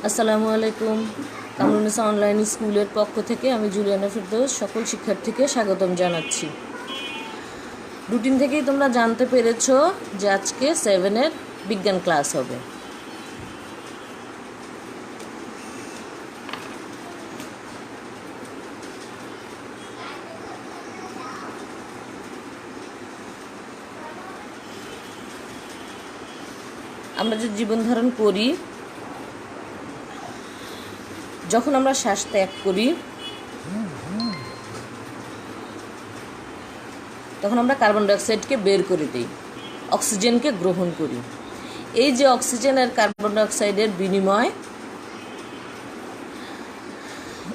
আসসালামু আলাইকুম। কামরুন্নেসা অনলাইন স্কুলের পক্ষ থেকে আমি জুলিয়ানা ফেরদৌস সকল শিক্ষার্থীকে স্বাগতম জানাচ্ছি। রুটিন থেকেই তোমরা জানতে পেরেছো যে আজকে 7-এর বিজ্ঞান ক্লাস হবে। আমরা যে জীবন ধারণ করি, যখন আমরা শ্বাস ত্যাগ করি তখন আমরা কার্বন ডাইঅক্সাইডকে বের করে দিই, অক্সিজেনকে গ্রহণ করি। এই যে অক্সিজেন আর কার্বন ডাইঅক্সাইডের বিনিময়,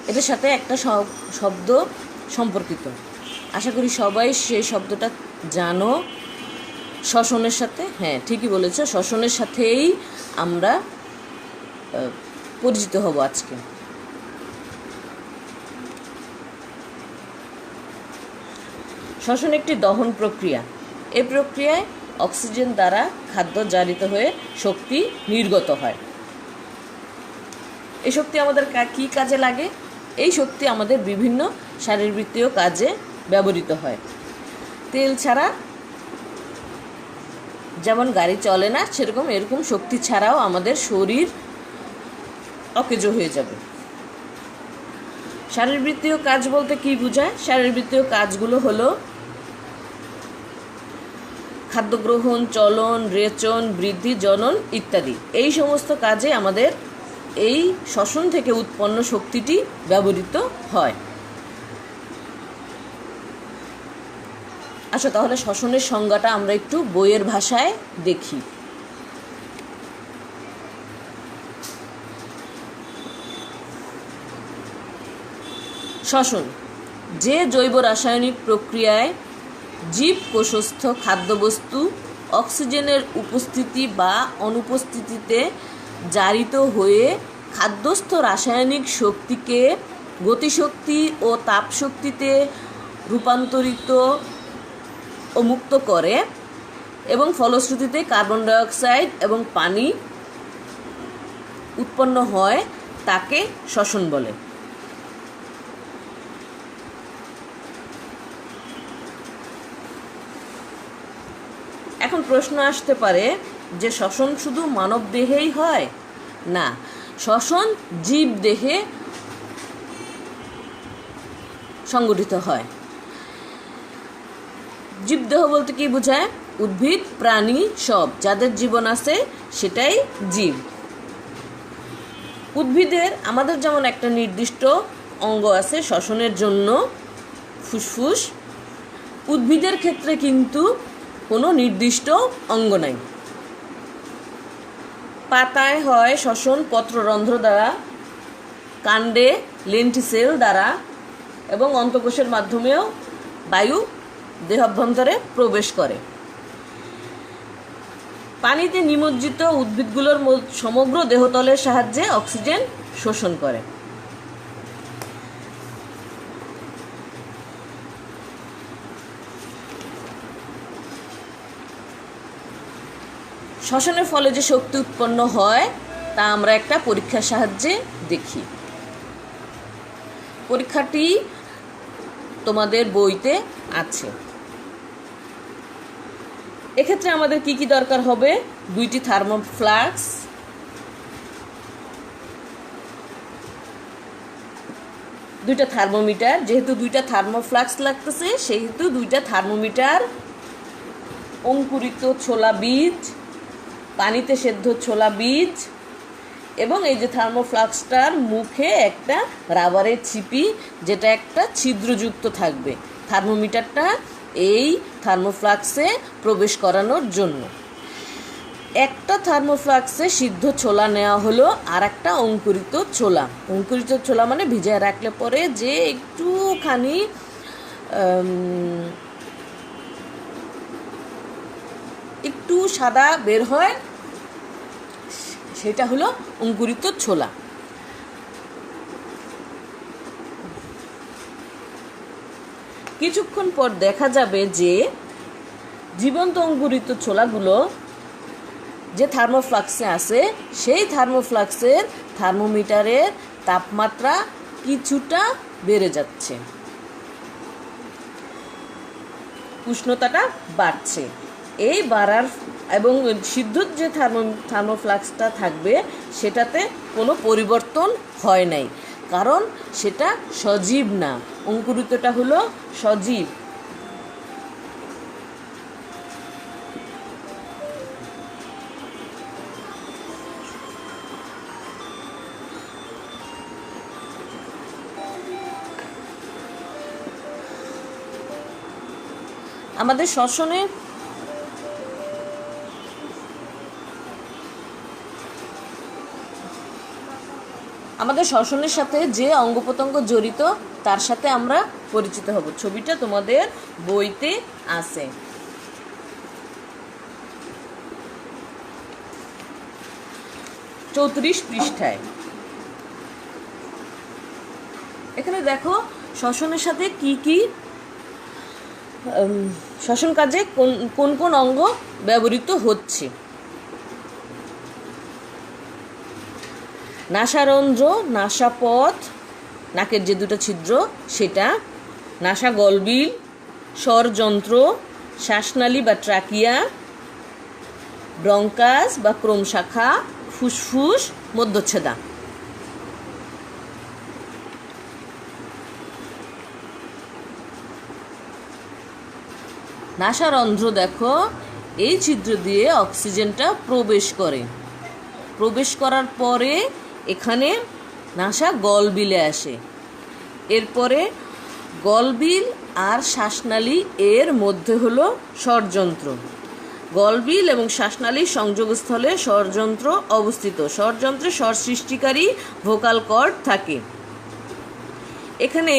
এটার সাথে একটা শব্দ সম্পর্কিত। আশা করি সবাই সেই শব্দটা জানো। শ্বসনের সাথে, হ্যাঁ ঠিকই বলেছ, শ্বসনের সাথেই আমরা পরিচিত হব আজকে। শ্বসন একটি দহন প্রক্রিয়া। এই প্রক্রিয়ায় অক্সিজেন দ্বারা খাদ্য জারিত হয়ে শক্তি নির্গত হয়। এই শক্তি আমাদের কী কাজে লাগে? এই শক্তি আমাদের বিভিন্ন শারীরবৃত্তীয় কাজে ব্যবহৃত হয়। তেল ছাড়া যেমন গাড়ি চলে না, এরকম শক্তি ছাড়াও আমাদের শরীর অকেজো হয়ে যাবে। শারীরবৃত্তীয় কাজ বলতে কি বোঝায়? শারীরবৃত্তীয় কাজগুলো হলো খাদ্য গ্রহণ, চলন, রেচন, বৃদ্ধি, জনন ইত্যাদি। এই সমস্ত কাজে আমাদের এই শ্বসন থেকে উৎপন্ন শক্তিটি ব্যবহৃত হয়। আচ্ছা, তাহলে শ্বসনের সংজ্ঞাটা আমরা একটু বইয়ের ভাষায় দেখি। শ্বসন যে জৈব রাসায়নিক প্রক্রিয়ায় জীব কোষস্থ খাদ্যবস্তু অক্সিজেনের উপস্থিতি বা অনুপস্থিতিতে জারিত হয়ে খাদ্যস্থ রাসায়নিক শক্তিকে গতিশক্তি ও তাপশক্তিতে রূপান্তরিত ও মুক্ত করে এবং ফলশ্রুতিতে কার্বন ডাইঅক্সাইড এবং পানি উৎপন্ন হয়, তাকে শ্বসন বলে। এখন প্রশ্ন আসতে পারে যে শ্বসন শুধু মানব দেহেই হয়? না, শ্বসন জীব দেহে সংগঠিত হয়। জীবদেহ বলতে কি বোঝায়? উদ্ভিদ, প্রাণী সব যাদের জীবন আছে সেটাই জীব। উদ্ভিদের আমাদের যেমন একটা নির্দিষ্ট অঙ্গ আছে শ্বসনের জন্য, ফুসফুস। উদ্ভিদের ক্ষেত্রে কিন্তু কোনো নির্দিষ্ট অঙ্গ নাই। পাতায় হয় শ্বসন পত্ররন্ধ্র দ্বারা, কাণ্ডে লেন্টিসেল দ্বারা এবং অন্তঃকোষের মাধ্যমেও বায়ু দেহাভ্যন্তরে প্রবেশ করে। পানিতে নিমজ্জিত উদ্ভিদগুলোর সমগ্র দেহতলের সাহায্যে অক্সিজেন শোষণ করে। শ্বসনের ফলে যে শক্তি উৎপন্ন হয় তা আমরা একটা পরীক্ষার সাহায্যে দেখি। পরীক্ষাটি তোমাদের বইতে আছে। এক্ষেত্রে আমাদের কি কি দরকার হবে? দুইটি থার্মোফ্লাক্স, দুইটা থার্মোমিটার। যেহেতু দুইটা থার্মোফ্লাক্স লাগতেছে সেহেতু দুইটা থার্মোমিটার, অঙ্কুরিত ছোলা বীজ, পানিতে সেদ্ধ ছোলা বীজ এবং এই যে থার্মোফ্লাক্সটার মুখে একটা রাবারের ছিপি, যেটা একটা ছিদ্রযুক্ত থাকবে থার্মোমিটারটা এই থার্মোফ্লাক্সে প্রবেশ করানোর জন্য। একটা থার্মোফ্লাক্সে সিদ্ধ ছোলা নেওয়া হলো আর একটা অঙ্কুরিত ছোলা। অঙ্কুরিত ছোলা মানে ভিজায় রাখলে পরে যে একটুখানি একটু সাদা বের হয়, সেটা হলো অঙ্কুরিত ছোলা। কিছুক্ষণ পর দেখা যাবে যে জীবন্ত অঙ্কুরিত ছোলাগুলো যে থার্মোফ্লাক্সে আছে সেই থার্মোফ্লাক্সের থার্মোমিটারের তাপমাত্রা কিছুটা বেড়ে যাচ্ছে, উষ্ণতাটা বাড়ছে। এই বাড়ার এবং সিদ্ধ যে থার্মোফ্লাক্সটা থাকবে সেটাতে কোনো পরিবর্তন হয় নাই, কারণ সেটা সজীব না। অঙ্কুরিতটা হলো সজীব। আমাদের শ্বসনে শ্বসনের সাথে যে অঙ্গ প্রত্যঙ্গ জড়িত তার সাথে আমরা পরিচিত হব। ছবিটা তোমাদের বইতে আছে। চৌত্রিশ পৃষ্ঠায় এখানে দেখো শ্বসনের সাথে কি কি শ্বসন কাজে কোন কোন অঙ্গ ব্যবহৃত হচ্ছে। নাসারন্ধ্র, নাসাপথ, নাকের যে দুটো ছিদ্র সেটা, নাসা গলবিল, স্বরযন্ত্র, শ্বাসনালী বা ট্রাকিয়া, ব্রঙ্কাস বা ক্রোম শাখা, ফুসফুস, মধ্যচ্ছেদা। নাসারন্ধ্র দেখো, এই ছিদ্র দিয়ে অক্সিজেনটা প্রবেশ করার পরে এখানে নাসা গলবিলে আসে। এরপরে গলবিল আর শ্বাসনালী এর মধ্যে হলো স্বরযন্ত্র। গলবিল এবং শ্বাসনালীর সংযোগস্থলে স্বরযন্ত্র অবস্থিত। স্বরযন্ত্রে স্বর সৃষ্টিকারী ভোকাল কর্ড থাকে। এখানে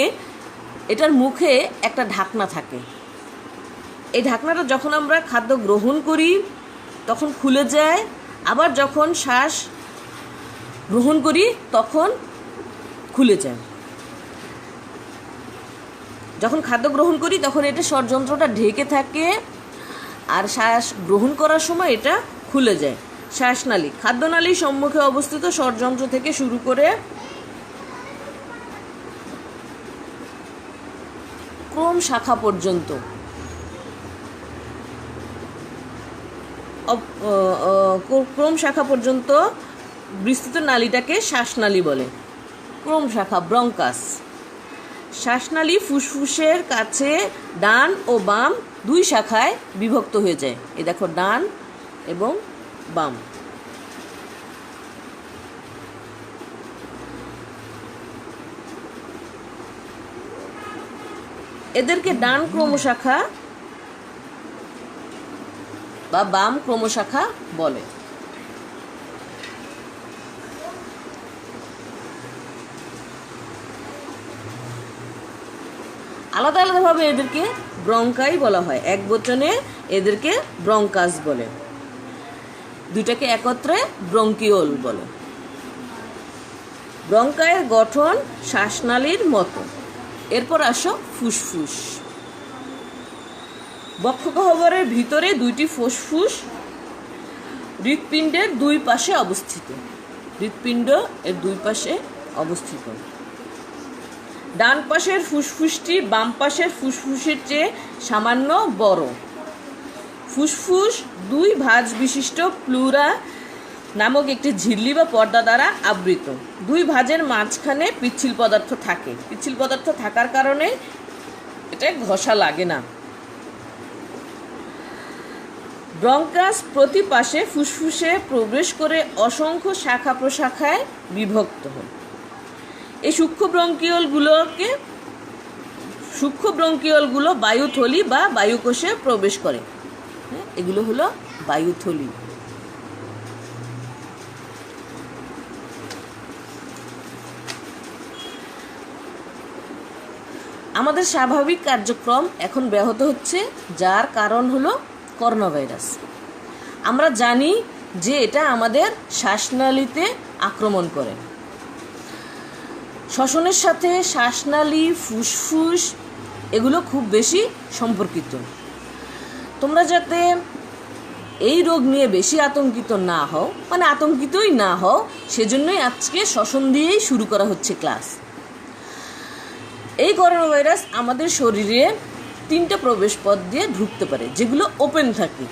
এটার মুখে একটা ঢাকনা থাকে। এই ঢাকনাটা যখন আমরা খাদ্য গ্রহণ করি তখন খুলে যায়, আবার যখন শ্বাস গ্রহণ করি তখন খুলে যায়। যখন খাদ্য গ্রহণ করি তখন এটা স্বরযন্ত্রটা ঢেকে থাকে, আর শ্বাস গ্রহণ করার সময় এটা খুলে যায়। শ্বাসনালী, খাদ্যনালীর সম্মুখে অবস্থিত স্বরযন্ত্র থেকে শুরু করে ক্রোম শাখা পর্যন্ত বিস্তৃত নালীটাকে শ্বাসনালী বলে। ক্রোম শাখা, ব্রঙ্কাস। শ্বাসনালী ফুসফুসের কাছে ডান ও বাম দুই শাখায় বিভক্ত হয়ে যায়। এই দেখো, ডান এবং বাম। এদেরকে ডান ক্রমশাখা বা বাম ক্রমশাখা বলে। আলাদা আলাদাভাবে এদেরকে ব্রঙ্কাই বলা হয়, এক বচনে এদেরকে ব্রঙ্কাস বলে, দুইটাকে একত্রে ব্রঙ্কিওল বলে। ব্রঙ্কায়ের গঠন শ্বাসনালীর মতো। এরপর আসো ফুসফুস। বক্ষগহ্বরের ভিতরে দুইটি ফুসফুস হৃৎপিণ্ডের দুই পাশে অবস্থিত। হৃৎপিণ্ড এর দুই পাশে অবস্থিত। ডান পাশের ফুসফুসটি বাম পাশের ফুসফুসের চেয়ে সামান্য বড়। ফুসফুস দুই ভাঁজ বিশিষ্ট প্লুরা নামক একটি ঝিল্লি বা পর্দা দ্বারা আবৃত। দুই ভাঁজের মাঝখানে পিচ্ছিল পদার্থ থাকে। পিচ্ছিল পদার্থ থাকার কারণে এটা ঘষা লাগে না। ব্রঙ্কাস প্রতি পাশে ফুসফুসে প্রবেশ করে অসংখ্য শাখা প্রশাখায় বিভক্ত হয়। এই সূক্ষ্ম ব্রঙ্কিওলগুলো বায়ুথলি বা বায়ুকোষে প্রবেশ করে। এগুলো হলো বায়ুথলি। আমাদের স্বাভাবিক কার্যক্রম এখন ব্যাহত হচ্ছে, যার কারণ হলো করোনা ভাইরাস। আমরা জানি যে এটা আমাদের শ্বাসনালীতে আক্রমণ করে। শ্বসনের সাথে শ্বাসনালী, ফুসফুস এগুলো খুব বেশি সম্পর্কিত। তোমরা যাতে এই রোগ নিয়ে বেশি আতঙ্কিত না হও, মানে আতঙ্কিতই না হও, সেজন্যই আজকে শ্বসন দিয়েই শুরু করা হচ্ছে ক্লাস। এই করোনা ভাইরাস আমাদের শরীরে 3টা প্রবেশ পথ দিয়ে ঢুকতে পারে, যেগুলো ওপেন থাকে: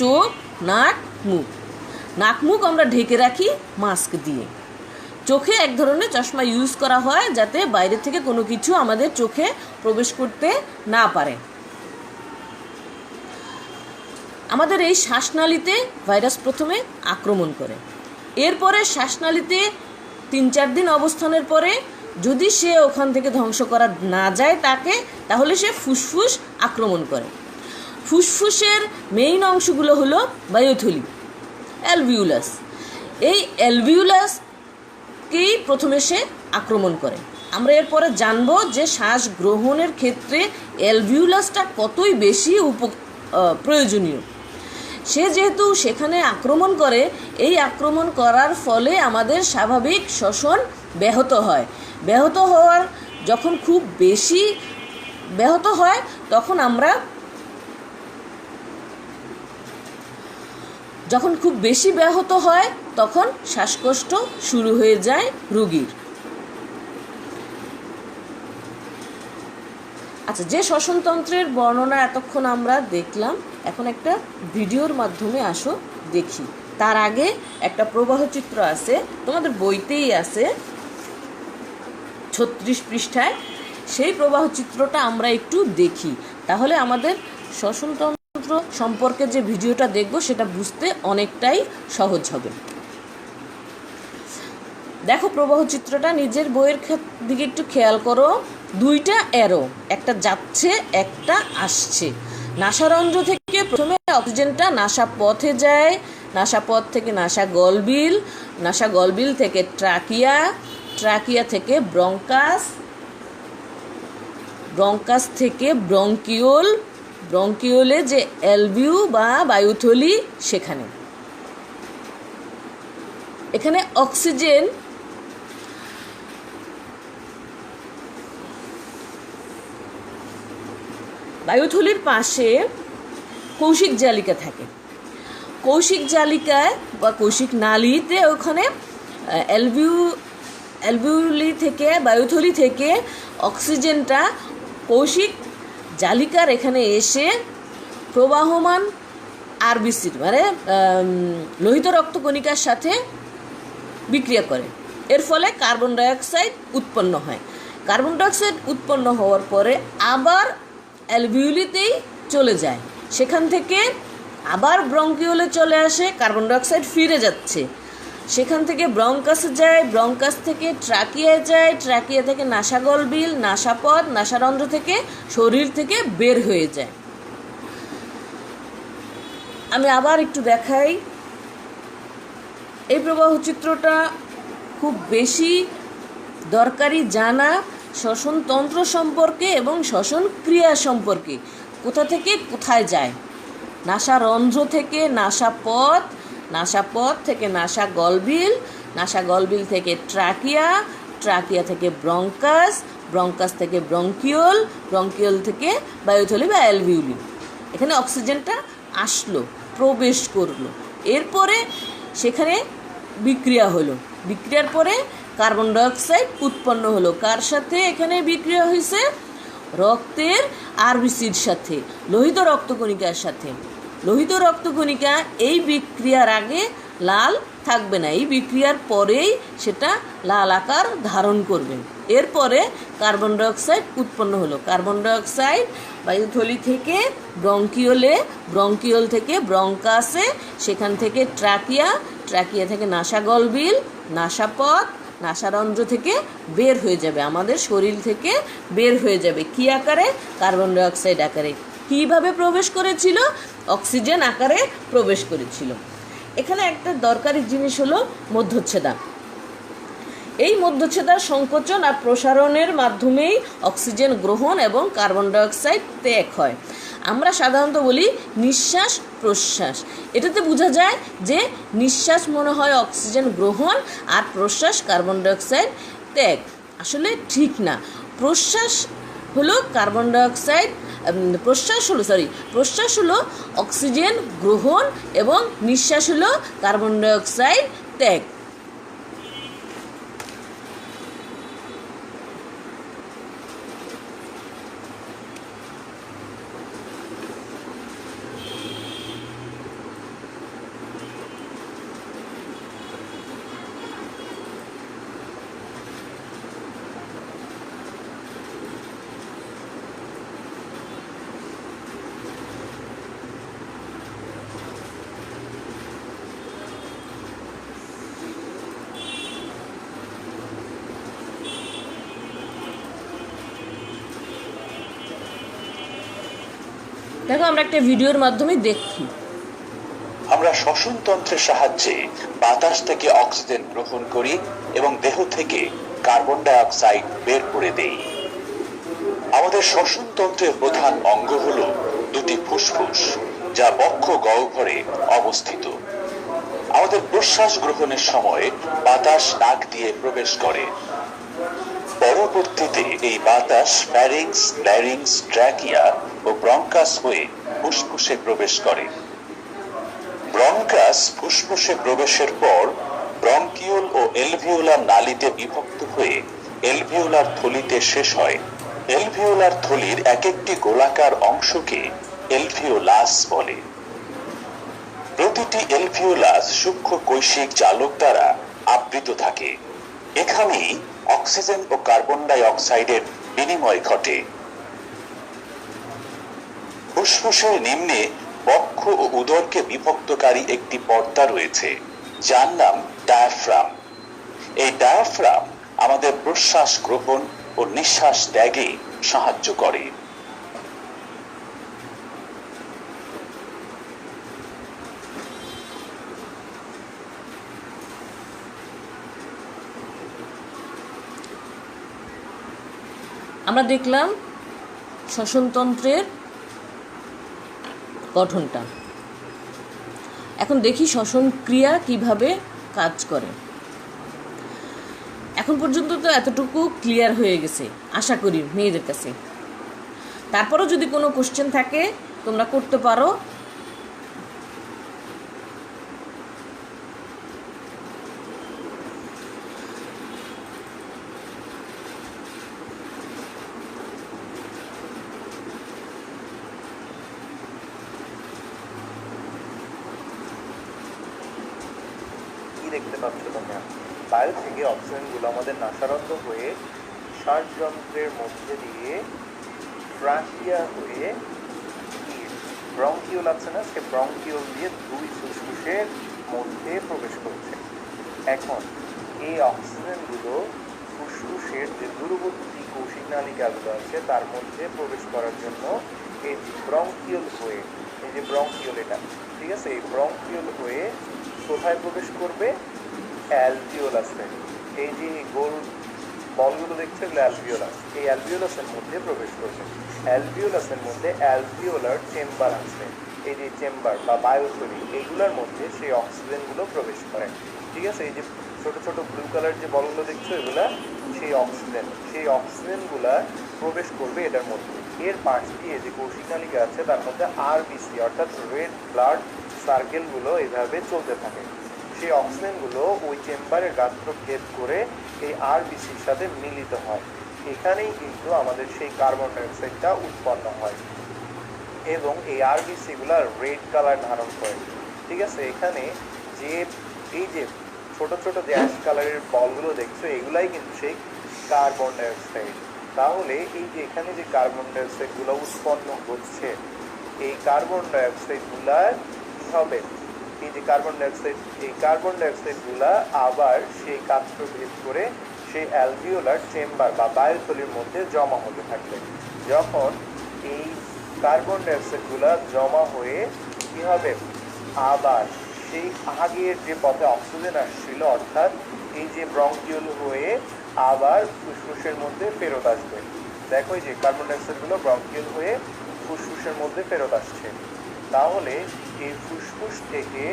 চোখ, নাক, মুখ। নাক মুখ আমরা ঢেকে রাখি মাস্ক দিয়ে। চোখে এক ধরনের চশমা ইউজ করা হয় যাতে বাইরে থেকে কোনো কিছু আমাদের চোখে প্রবেশ করতে না পারে। আমাদের এই শ্বাসনালীতে ভাইরাস প্রথমে আক্রমণ করে। এরপরে শ্বাসনালীতে 3-4 দিন অবস্থানের পরে যদি সে ওখান থেকে ধ্বংস করা না যায় তাহলে সে ফুসফুস আক্রমণ করে। ফুসফুসের মেইন অংশগুলো হলো বায়ুথলি, অ্যালভিউলাস। এই অ্যালভিউলাসকেই প্রথমে সে আক্রমণ করে। আমরা এরপরে জানবো যে শ্বাস গ্রহণের ক্ষেত্রে অ্যালভিউলাসটা কতই বেশি প্রয়োজনীয়। সে যেহেতু সেখানে আক্রমণ করে, এই আক্রমণ করার ফলে আমাদের স্বাভাবিক শ্বসন ব্যাহত হয়। ব্যাহত হওয়ার যখন খুব বেশি ব্যাহত হয় তখন শ্বাসকষ্ট শুরু হয়ে যায় রোগীর। আচ্ছা, যে শ্বসনতন্ত্রের বর্ণনা এতক্ষণ আমরা দেখলাম, এখন একটা ভিডিওর মাধ্যমে আসো দেখি। তার আগে একটা প্রবাহ চিত্র আছে, তোমাদের বইতেই আছে 36 পৃষ্ঠায়। সেই প্রবাহ চিত্রটা আমরা একটু দেখি, তাহলে আমাদের শ্বসনতন্ত্র সম্পর্কে যে ভিডিওটা দেখব সেটা বুঝতে অনেকটাই সহজ হবে। দেখো প্রবাহ চিত্রটা, নিজের বইয়ের দিকে একটু খেয়াল করো। 2টা অ্যারো, একটা যাচ্ছে একটা আসছে। নাসারন্ধ্র থেকে প্রথমে অক্সিজেনটা নাসাপথে যায়, নাসাপথ থেকে নাসাগলবিল, নাসাগলবিল থেকে ট্রাকিয়া, ট্রাকিয়া থেকে ব্রঙ্কাস, ব্রঙ্কাস থেকে ব্রঙ্কিওল, ব্রঙ্কিওলে যে অ্যালভিউ বা বায়ুথলি সেখানে। এখানে অক্সিজেন বায়ুথলির পাশে কৌশিক জালিকা থাকে। কৌশিক জালিকায় বা কৌশিক নালীতে ওখানে অ্যালভিউলি থেকে বায়ুথলি থেকে অক্সিজেনটা কৌশিক জালিকার এখানে এসে প্রবাহমান আরবিসির মানে লোহিত রক্তকণিকার সাথে বিক্রিয়া করে। এর ফলে কার্বন ডাইঅক্সাইড উৎপন্ন হয়। কার্বন ডাইঅক্সাইড উৎপন্ন হওয়ার পরে আবার অ্যালভিউলিতেই চলে যায়, সেখান থেকে আবার ব্রঙ্কিওলে চলে আসে, কার্বন ডাইঅক্সাইড ফিরে যাচ্ছে। সেখান থেকে ব্রঙ্কাসে যায়, ব্রঙ্কাস থেকে ট্রাকিয়ায় যায়, ট্রাকিয়া থেকে নাসাগলবিল, নাসাপথ, নাসারন্ধ্র থেকে শরীর থেকে বের হয়ে যায়। আমি আবার একটু দেখাই। এই প্রবাহ চিত্রটা খুব বেশি দরকারি জানা শ্বসনতন্ত্র সম্পর্কে এবং শ্বসন ক্রিয়া সম্পর্কে। কোথা থেকে কোথায় যায়? নাসারন্ধ্র থেকে নাসাপথ, নাসাপথ থেকে নাসাগলবিল, নাসাগলবিল থেকে ট্রাকিয়া, ট্রাকিয়া থেকে ব্রঙ্কাস, ব্রঙ্কাস থেকে ব্রঙ্কিওল, ব্রঙ্কিওল থেকে বায়ুথলি বা অ্যালভিউলি। এখানে অক্সিজেনটা আসলো, প্রবেশ করলো, এরপরে সেখানে বিক্রিয়া হলো। বিক্রিয়ার পরে কার্বন ডাইঅক্সাইড উৎপন্ন হলো। কার সাথে এখানে বিক্রিয়া হয়েছে? রক্তের আরবিসির সাথে, লোহিত রক্তকণিকার সাথে। লোহিত রক্তকণিকা এই বিক্রিয়ার আগে লাল থাকবে না, এই বিক্রিয়ার পরেই সেটা লাল আকার ধারণ করবে। এরপরে কার্বন ডাইঅক্সাইড উৎপন্ন হলো। কার্বন ডাইঅক্সাইড বায়ুথলি থেকে ব্রঙ্কিওলে, ব্রঙ্কিওল থেকে ব্রঙ্কাসে, সেখান থেকে ট্রাকিয়া, ট্রাকিয়া থেকে নাসাগলবিল, নাসাপথ, নাসারন্ধ্র থেকে বের হয়ে যাবে, আমাদের শরীর থেকে বের হয়ে যাবে। কী আকারে? কার্বন ডাইঅক্সাইড আকারে। কীভাবে প্রবেশ করেছিল? অক্সিজেন আকারে প্রবেশ করেছিল। এখানে একটা দরকারি জিনিস হলো মধ্যচ্ছেদা। এই মধ্যচ্ছেদা সংকোচন আর প্রসারণের মাধ্যমেই অক্সিজেন গ্রহণ এবং কার্বন ডাইঅক্সাইড ত্যাগ হয়। আমরা সাধারণত বলি নিঃশ্বাস প্রশ্বাস। এটাতে বোঝা যায় যে নিঃশ্বাস মনে হয় অক্সিজেন গ্রহণ আর প্রশ্বাস কার্বন ডাইঅক্সাইড ত্যাগ। আসলে ঠিক না। প্রশ্বাস হলো কার্বন ডাইঅক্সাইড প্রশ্বাস হলো অক্সিজেন গ্রহণ এবং নিঃশ্বাস হলো কার্বন ডাই অক্সাইড ত্যাগ। দেখো আমরা একটা ভিডিওর মাধ্যমে দেখি। আমরা শ্বসনতন্ত্রের সাহায্যে বাতাস থেকে অক্সিজেন গ্রহণ করি এবং দেহ থেকে কার্বন ডাই অক্সাইড বের করে দেই। আমাদের শ্বসনতন্ত্রের প্রধান অঙ্গ হলো দুটি ফুসফুস, যা বক্ষ গহ্বরে অবস্থিত। আমাদের প্রশ্বাস গ্রহণের সময় বাতাস নাক দিয়ে প্রবেশ করে। পরবর্তীতে এই বাতাস ফ্যারিংস, ল্যারিংস, ট্র্যাকিয়া ও ব্রঙ্কাস হয়ে ফুসফুসে প্রবেশ করে। ব্রঙ্কাস ফুসফুসে প্রবেশের পর ব্রঙ্কিওল ও এলভিওলার নালীতে বিভক্ত হয়ে এলভিওলার থলিতে শেষ হয়। এলভিওলার থলির এক একটি গোলাকার অংশকে এলভিওলাস বলে। প্রতিটি এলভিওলাস সূক্ষ্ম কৈশিক জালক দ্বারা আবৃত থাকে। এখানেই অক্সিজেন ও কার্বন ডাই অক্সাইডের বিনিময় ঘটে। ফুসফুসের নিম্নে বক্ষ ও উদরকে বিভক্তকারী একটি পর্দা রয়েছে, যার নাম ডায়াফ্রাম। এই ডায়াফ্রাম আমাদের প্রশ্বাস গ্রহণ ও নিঃশ্বাস ত্যাগে সাহায্য করে। আমরা দেখলাম শ্বসনতন্ত্রের গঠনটা। এখন দেখি শ্বসন ক্রিয়া কিভাবে কাজ করে। এখন পর্যন্ত তো এতটুকু ক্লিয়ার হয়ে গেছে আশা করি মেয়েদের কাছে। তারপরও যদি কোনো কোশ্চেন থাকে তোমরা করতে পারো। দেখতে পাচ্ছ তোমরা, বায়ু থেকে অক্সিজেনগুলো আমাদের নাসারন্ধ্র হয়ে শ্বাসযন্ত্রের মধ্যে দিয়ে ট্রাকিয়া হয়ে ব্রঙ্কিওল আছে না, সে ব্রঙ্কিওল দিয়ে দুই ফুসফুসের মধ্যে প্রবেশ করছে। এখন এই অক্সিজেনগুলো ফুসফুসের যে দূরবর্তী কৌশিক নালিকাগুলো আছে তার মধ্যে প্রবেশ করার জন্য এই ব্রঙ্কিওল হয়ে, এই যে ব্রঙ্কিওল এটা, ঠিক আছে, এই ব্রঙ্কিওল হয়ে কোথায় প্রবেশ করবে? অ্যালভিওলাসে। এই যে গোল বলগুলো দেখছো এগুলো অ্যালভিওলাস, এই অ্যালভিওলাসের মধ্যে প্রবেশ করবে। অ্যালভিওলাসের মধ্যে অ্যালভিওলার চেম্বার আছে, এই যে চেম্বার বা বায়ুথলি, এইগুলোর মধ্যে সেই অক্সিজেনগুলো প্রবেশ করে। ঠিক আছে, এই যে ছোট ছোট ব্লু কালার যে বলগুলো দেখছো এগুলা সেই অক্সিজেনগুলা প্রবেশ করবে এটার মধ্যে। এর পাশ দিয়ে যে কৌশিক নালিকা আছে তার মধ্যে আরবিসি অর্থাৎ রেড ব্লাড সার্কেলগুলো এইভাবে চলতে থাকে। সেই অক্সিজেনগুলো ওই চেম্বারের গাত্র ভেদ করে এই আরবিসির সাথে মিলিত হয়। এখানেই কিন্তু আমাদের সেই কার্বন ডাইঅক্সাইডটা উৎপন্ন হয় এবং এই আরবিসিগুলো রেড কালার ধারণ করে। ঠিক আছে, এখানে যে এই যে ছোট ছোট যে অ্যাশ কালারের বলগুলো দেখছো এগুলাই কিন্তু সেই কার্বন ডাইঅক্সাইড। তাহলে এই যে এখানে যে কার্বন ডাইঅক্সাইডগুলো উৎপন্ন হচ্ছে, এই কার্বন ডাইঅক্সাইডগুলার কি হবে? এই যে কার্বন ডাইঅক্সাইডগুলা আবার সেই গাত্র ভেদ করে সেই অ্যালভিওলার চেম্বার বা বায়ুথলির মধ্যে জমা হতে থাকবে। যখন এই কার্বন ডাইঅক্সাইডগুলা জমা হয়ে কি হবে? আবার সেই আগের যে পথে অক্সিজেন আসছিল অর্থাৎ এই যে ব্রঙ্কিওল হয়ে আবার ফুসফুসের মধ্যে ফেরত আসবে। দেখো এই যে কার্বন ডাইঅক্সাইডগুলো ব্রঙ্কিওল হয়ে ফুসফুসের মধ্যে ফেরত আসছে। তাহলে এই ফুসফুস থেকে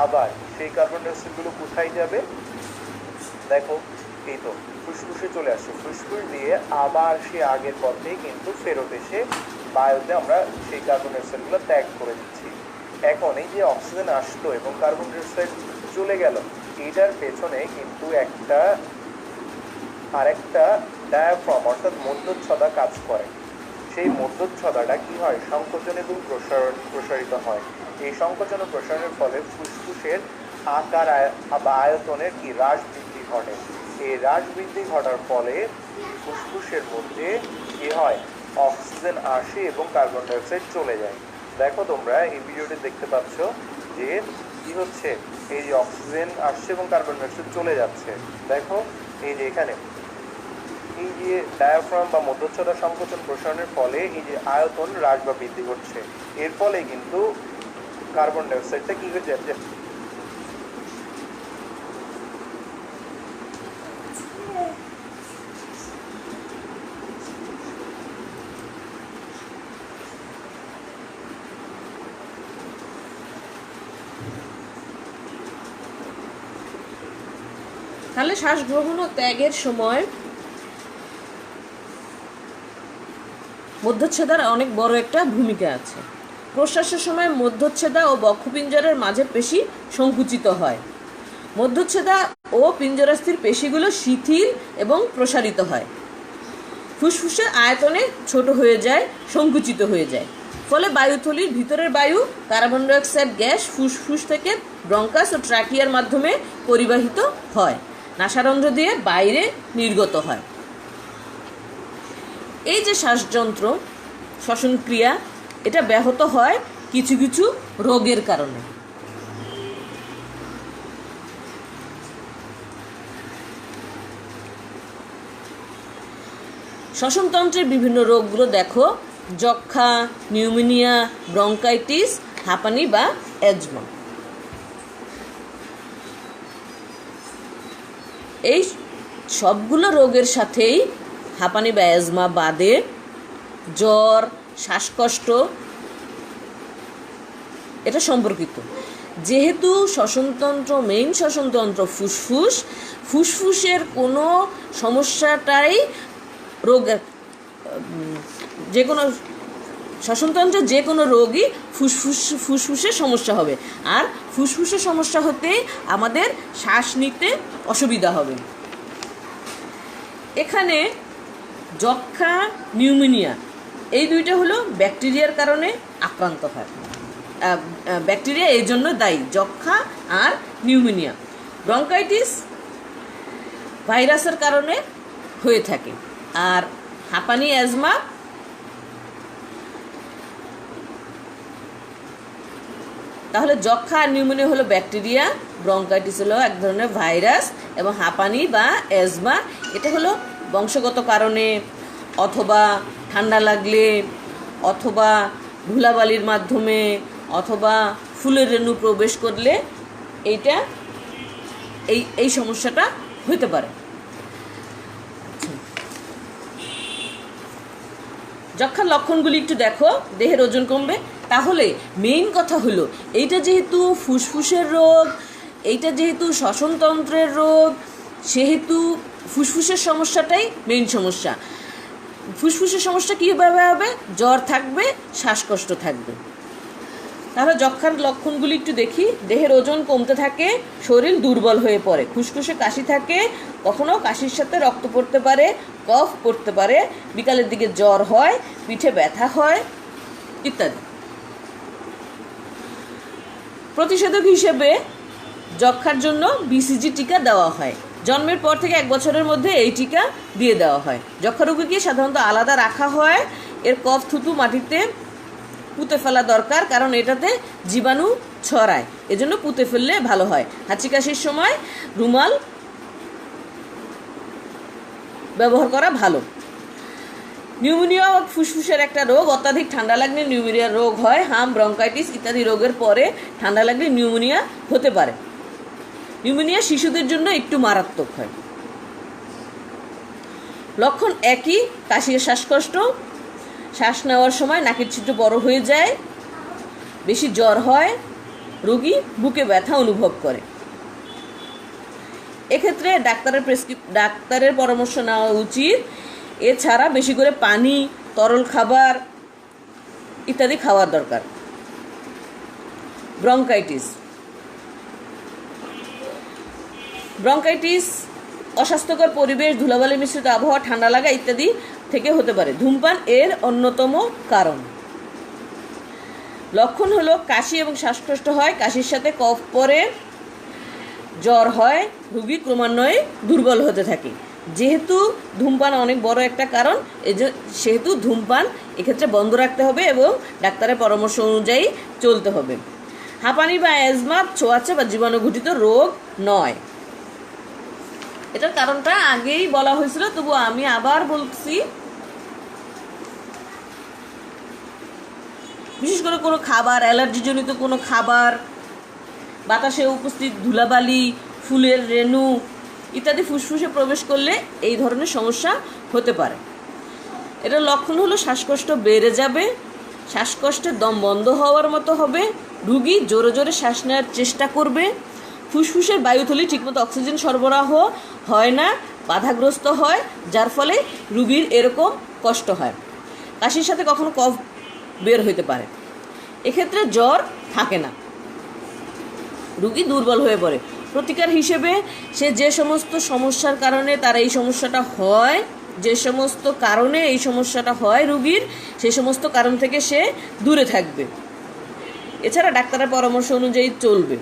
আবার সেই কার্বন ডাইঅক্সাইডগুলো কোথায় যাবে? দেখো এই তো ফুসফুসে চলে আসছে, ফুসফুস দিয়ে আবার সে আগের পথে কিন্তু ফেরত এসে বায়ুতে আমরা সেই কার্বন ডাইঅক্সাইডগুলো ত্যাগ করে দিচ্ছি। এখন এই যে অক্সিজেন আসলো এবং কার্বন ডাইঅক্সাইড চলে গেল, এইটার পেছনে কিন্তু আরেকটা ডায়াফ্রাম অর্থাৎ মধ্যচ্ছদা কাজ করে। সেই মধ্যচ্ছদাটা কি হয়, সংকোচন এবং প্রসারিত হয়। এই সংকোচন ও প্রসারণের ফলে ফুসফুসের আকার বা আয়তনের কি হ্রাস বৃদ্ধি ঘটে। এই হ্রাস বৃদ্ধি ঘটার ফলে ফুসফুসের মধ্যে কি হয়, অক্সিজেন আসে এবং কার্বন ডাইঅক্সাইড চলে যায়। দেখো তোমরা এই ভিডিওটি দেখতে পাচ্ছ যে কি হচ্ছে, এই যে অক্সিজেন আসছে এবং কার্বন ডাইঅক্সাইড চলে যাচ্ছে। দেখো এই যে এখানে এই যে ডায়াফ্রাম বা মধ্যচ্ছদা সংকোচন প্রসারণের ফলে এই যে আয়তন হ্রাস বা বৃদ্ধি ঘটছে, এর ফলে কিন্তু কার্বন ডাইঅক্সাইডটা কি হয়ে যাচ্ছে, তাহলে শ্বাস গ্রহণ ও ত্যাগের সময় মধ্যচ্ছেদার অনেক বড় একটা ভূমিকা আছে। প্রশ্বাসের সময় মধ্যচ্ছেদা ও বক্ষপিঞ্জরের মাঝে পেশি সংকুচিত হয়। মধ্যচ্ছেদা ও পিঞ্জরাস্থির পেশিগুলো শিথিল এবং প্রসারিত হয়। ফুসফুসের আয়তনে ছোট হয়ে যায়, সংকুচিত হয়ে যায়। ফলে বায়ুথলির ভিতরের বায়ু কার্বন ডাইঅক্সাইড গ্যাস ফুসফুস থেকে ব্রঙ্কাস ও ট্রাকিয়ার মাধ্যমে পরিবাহিত হয়, নাসারন্ধ্র দিয়ে বাইরে নির্গত হয়। এই যে শ্বাসযন্ত্র শ্বসন ক্রিয়া, এটা ব্যাহত হয় কিছু কিছু রোগের কারণে। শ্বসনতন্ত্রের বিভিন্ন রোগগুলো দেখো: যক্ষা, নিউমোনিয়া, ব্রঙ্কাইটিস, হাঁপানি বা অ্যাজমা। এই সবগুলো রোগের সাথেই হাঁপানি বা অ্যাজমা বাদে জ্বর, শ্বাসকষ্ট এটা সম্পর্কিত। যেহেতু শ্বসনতন্ত্র, মেইন শ্বসনতন্ত্র ফুসফুস, ফুসফুসের কোনো সমস্যাটাই রোগের, যে কোনো শ্বসনতন্ত্রের যে কোনো রোগই ফুসফুসের সমস্যা হবে। আর ফুসফুসের সমস্যা হতে আমাদের শ্বাস নিতে অসুবিধা হবে। এখানে যক্ষা, নিউমোনিয়া এই দুইটা হলো ব্যাকটেরিয়ার কারণে আক্রান্ত হয়। ব্যাকটেরিয়া এই জন্য দায়ী, যক্ষা আর নিউমোনিয়া। ব্রঙ্কাইটিস ভাইরাসের কারণে হয়ে থাকে। আর হাঁপানি, অ্যাজমা তাহলে যক্ষা আর নিউমোনিয়া হলো ব্যাকটেরিয়া, ব্রঙ্কাইটিস হলো এক ধরনের ভাইরাস, এবং হাঁপানি বা অ্যাজমা এটা হলো বংশগত কারণে, অথবা ঠান্ডা লাগলে, অথবা ধুলাবালির মাধ্যমে, অথবা ফুলের রেণু প্রবেশ করলে এইটা এই সমস্যাটা হতে পারে। যক্ষার লক্ষণগুলি একটু দেখো, দেহের ওজন কমবে। তাহলে মেইন কথা হলো, এইটা যেহেতু ফুসফুসের রোগ, এইটা যেহেতু শ্বসনতন্ত্রের রোগ, সেহেতু ফুসফুসের সমস্যাটাই মেইন সমস্যা। ফুসফুসের সমস্যা কীভাবে হবে? জ্বর থাকবে, শ্বাসকষ্ট থাকবে। তাহলে যক্ষার লক্ষণগুলি একটু দেখি। দেহের ওজন কমতে থাকে, শরীর দুর্বল হয়ে পড়ে, খুসখুসে কাশি থাকে, কখনো কাশির সাথে রক্ত পড়তে পারে, কফ পড়তে পারে, বিকালের দিকে জ্বর হয়, পিঠে ব্যথা হয় ইত্যাদি। প্রতিষেধক হিসেবে যক্ষার জন্য বিসিজি টিকা দেওয়া হয়। জন্মের পর থেকে 1 বছরের মধ্যে এই টিকা দিয়ে দেওয়া হয়। যক্ষা রোগীকে সাধারণত আলাদা রাখা হয়। এর কফ থুতু মাটিতে পুঁতে ফেলা দরকার, কারণ এটাতে জীবাণু ছড়ায়, এজন্য পুঁতে ফেললে ভালো হয়। হাঁচি কাশির সময় রুমাল ব্যবহার করা ভালো। নিউমোনিয়া ফুসফুসের একটা রোগ। অত্যাধিক ঠান্ডা লাগলে নিউমোনিয়া রোগ হয়। হাম, ব্রঙ্কাইটিস ইত্যাদি রোগের পরে ঠান্ডা লাগলে নিউমোনিয়া হতে পারে। নিউমোনিয়া শিশুদের জন্য একটু মারাত্মক হয়। লক্ষণ একই: কাশি, শ্বাসকষ্ট, শ্বাস নেওয়ার সময় নাকের ছিদ্র বড় হয়ে যায়, বেশি জ্বর হয়, রোগী বুকে ব্যথা অনুভব করে। এক্ষেত্রে ডাক্তারের পরামর্শ নেওয়া উচিত। এছাড়া বেশি করে পানি, তরল খাবার ইত্যাদি খাওয়ার দরকার। ব্রঙ্কাইটিস অস্বাস্থ্যকর পরিবেশ, ধুলাবালি মিশ্রিত আবহাওয়া, ঠান্ডা লাগা ইত্যাদি থেকে হতে পারে। ধূমপান এর অন্যতম কারণ। লক্ষণ হলো কাশি এবং শ্বাসকষ্ট হয়, কাশির সাথে কফ পড়ে, জ্বর হয়, রোগী ক্রমান্বয়ে দুর্বল হতে থাকে। যেহেতু ধূমপান অনেক বড় একটা কারণ, সেহেতু ধূমপান এক্ষেত্রে বন্ধ রাখতে হবে এবং ডাক্তারের পরামর্শ অনুযায়ী চলতে হবে। হাঁপানি বা অ্যাজমা ছোঁয়াচে বা জীবাণুঘটিত রোগ নয়। এটার কারণটা আগেই বলা হয়েছিল, তবু আমি আবার বলছি। বিশেষ করে কোনো খাবার, অ্যালার্জিজনিত কোনো খাবার, বাতাসে উপস্থিত ধুলাবালি, ফুলের রেণু ইত্যাদি ফুসফুসে প্রবেশ করলে এই ধরনের সমস্যা হতে পারে। এটার লক্ষণ হলো শ্বাসকষ্ট বেড়ে যাবে, শ্বাসকষ্টে দম বন্ধ হওয়ার মতো হবে, রুগী জোরে জোরে শ্বাস নেওয়ার চেষ্টা করবে, ফুসফুসের বায়ুথলি ঠিকমতো অক্সিজেন সরবরাহ হয় না, বাধাগ্রস্ত হয়, যার ফলে রুগীর এরকম কষ্ট হয়। কাশির সাথে কখনো কফ বের হইতে পারে। এক্ষেত্রে জ্বর থাকে না, রুগী দুর্বল হয়ে পড়ে। প্রতিকার হিসেবে সে যে সমস্ত সমস্যার কারণে তার এই সমস্যাটা হয়, যে সমস্ত কারণে এই সমস্যাটা হয় রুগীর, সেই সমস্ত কারণ থেকে সে দূরে থাকবে। এছাড়া ডাক্তারের পরামর্শ অনুযায়ী চলবে।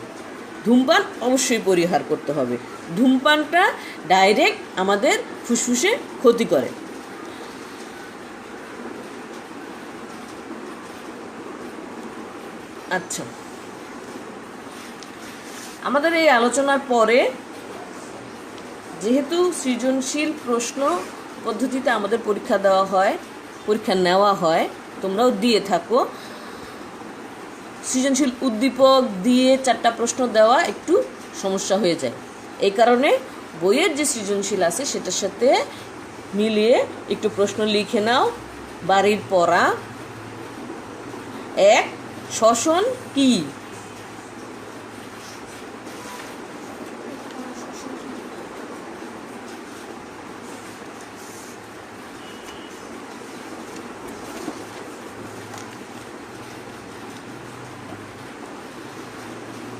ধূমপান অবশ্যই পরিহার করতে হবে। ধূমপানটা ডাইরেক্ট আমাদের ফুসফুসে ক্ষতি করে। আচ্ছা, আমাদের এই আলোচনার পরে যেহেতু সৃজনশীল প্রশ্ন পদ্ধতিতে আমাদের পরীক্ষা নেওয়া হয়, তোমরাও দিয়ে থাকো, সৃজনশীল উদ্দীপক দিয়ে 4টা প্রশ্ন দেওয়া একটু সমস্যা হয়ে যায়। এই কারণে বইয়ের যে সৃজনশীল আছে সেটার সাথে মিলিয়ে একটু প্রশ্ন লিখে নাও। বাড়ির পড়া। 1. শ্বসন কি?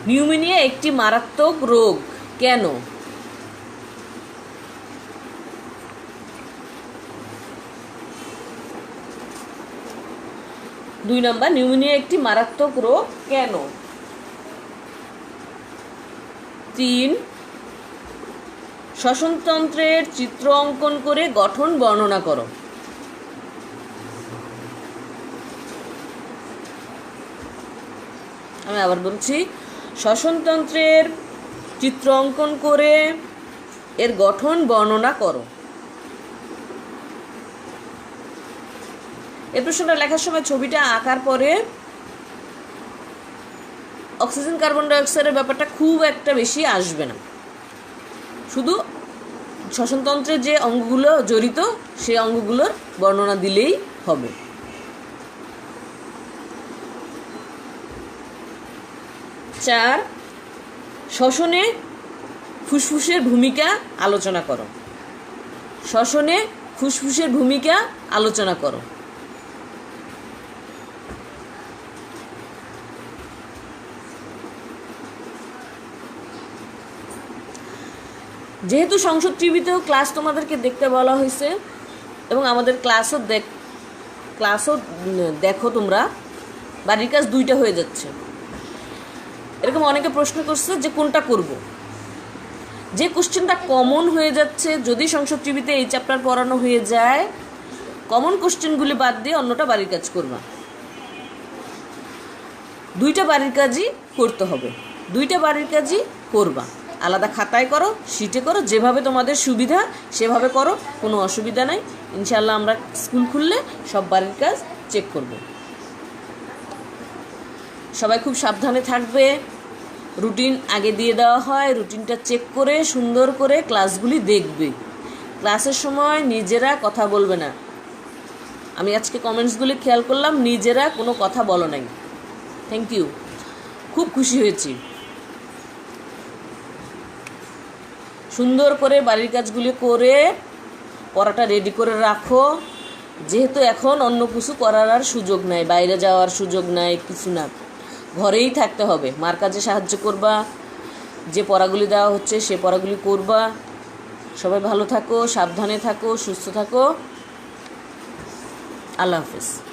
নিউমোনিয়া একটি মারাত্মক রোগ কেন? দুই নম্বর, নিউমোনিয়া একটি মারাত্মক রোগ কেন? 3. শ্বসনতন্ত্রের চিত্র অঙ্কন করে গঠন বর্ণনা করো। আমি আবার বলছি, শ্বসনতন্ত্রের চিত্র অঙ্কন করে এর গঠন বর্ণনা করো। এই প্রশ্নটা লেখার সময় ছবিটা আঁকার পরে অক্সিজেন, কার্বন ডাইঅক্সাইডের ব্যাপারটা খুব একটা বেশি আসবে না, শুধু শ্বসনতন্ত্রের যে অঙ্গগুলো জড়িত সেই অঙ্গগুলোর বর্ণনা দিলেই হবে। 4. শ্বসনে ফুসফুসের ভূমিকা আলোচনা করো। শ্বসনে ফুসফুসের ভূমিকা আলোচনা করো। যেহেতু সংসদ টিভিতেও ক্লাস তোমাদেরকে দেখতে বলা হয়েছে এবং আমাদের ক্লাসও দেখো তোমরা, বাড়ির কাজ 2টা হয়ে যাচ্ছে। এরকম অনেকে প্রশ্ন করছে যে কোনটা করব। যে কোশ্চেনটা কমন হয়ে যাচ্ছে, যদি সংসদ টিভিতে এই চ্যাপ্টার পড়ানো হয়ে যায়, কমন কোশ্চেনগুলি বাদ দিয়ে অন্যটা বাড়ির কাজ করবা। 2টা বাড়ির কাজই করতে হবে, 2টা বাড়ির কাজই করবা। আলাদা খাতায় করো, শিটে করো, যেভাবে তোমাদের সুবিধা সেভাবে করো, কোনো অসুবিধা নাই। ইনশাআল্লাহ আমরা স্কুল খুললে সব বাড়ির কাজ চেক করব। সবাই খুব সাবধানে থাকবে। রুটিন আগে দিয়ে দেওয়া হয়, রুটিনটা চেক করে সুন্দর করে ক্লাসগুলি দেখবে। ক্লাসের সময় নিজেরা কথা বলবে না। আমি আজকে কমেন্টসগুলি খেয়াল করলাম, নিজেরা কোনো কথা বলো নাই। থ্যাংক ইউ, খুব খুশি হয়েছি। সুন্দর করে বাড়ির কাজগুলি করে পড়াটা রেডি করে রাখো। যেহেতু এখন অন্য কিছু করার আর সুযোগ নাই, বাইরে যাওয়ার সুযোগ নাই, কিছু না, ঘরেই থাকতে হবে। মার কাজে সাহায্য করবা, যে পড়াগুলি দেওয়া হচ্ছে সে পড়াগুলি করবা। সবাই ভালো থাকো, সাবধানে থাকো, সুস্থ থাকো। আল্লাহ হাফেজ।